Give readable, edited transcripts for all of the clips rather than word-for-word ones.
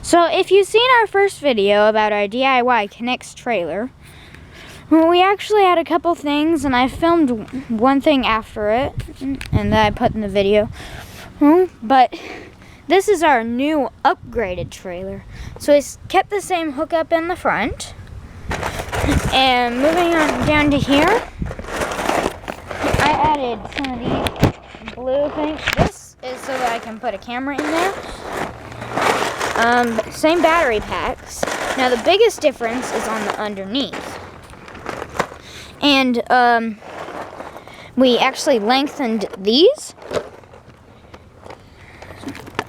So if you've seen our first video about our DIY K'NEX trailer, well, we actually had a couple things, and I filmed one thing after it, and that I put in the video. But this is our new upgraded trailer. So I kept the same hookup in the front. And moving on down to here, I added some of these blue things. This is so that I can put a camera in there. Same battery packs. Now the biggest difference is on the underneath. And we actually lengthened these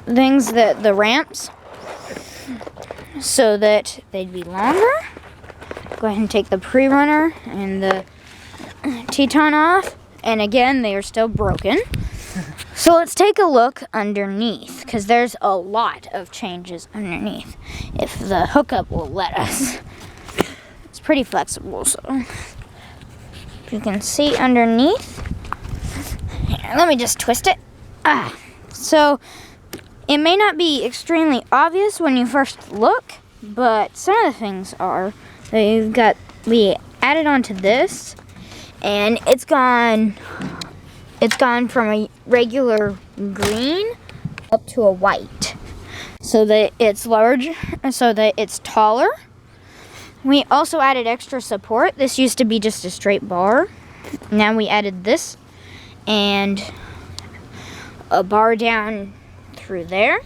things, the ramps, so that they'd be longer. Go ahead and take the pre-runner and the Teton off. And again, they are still broken. So let's take a look underneath, because there's a lot of changes underneath, if the hookup will let us. It's pretty flexible, so you can see underneath. Here, let me just twist it. So it may not be extremely obvious when you first look, but some of the things are. We added onto this, and it's gone from a regular green up to a white, so that it's large, so that it's taller. We also added extra support. This used to be just a straight bar. Now we added this and a bar down through there.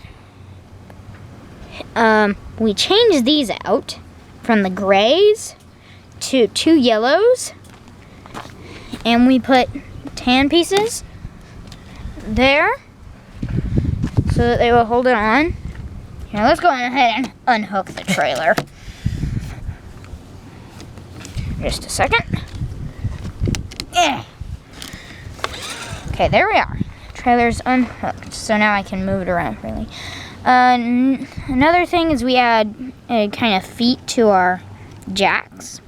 We changed these out from the grays to 2 yellows, and we put tan pieces there so that they will hold it on. Here, let's go ahead and unhook the trailer. Just a second. Okay, there we are. Trailer's unhooked, so now I can move it around freely. Another thing is we add kind of feet to our jacks.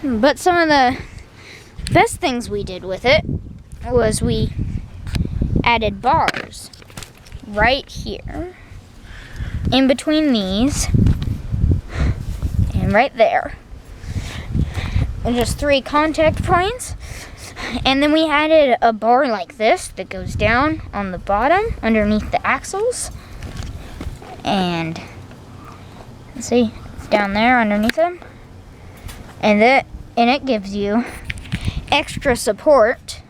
But some of the best things we did with it was we added bars right here, in between these, and right there. And just 3 contact points. And then we added a bar like this that goes down on the bottom underneath the axles. And see, it's down there underneath them. And it gives you extra support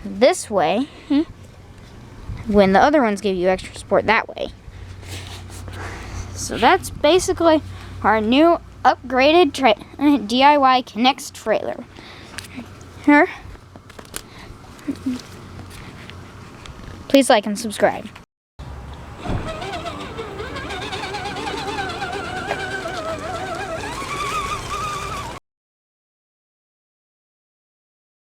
this way when the other ones give you extra support that way. So that's basically our new upgraded DIY K'NEX trailer. Here. Please like and subscribe.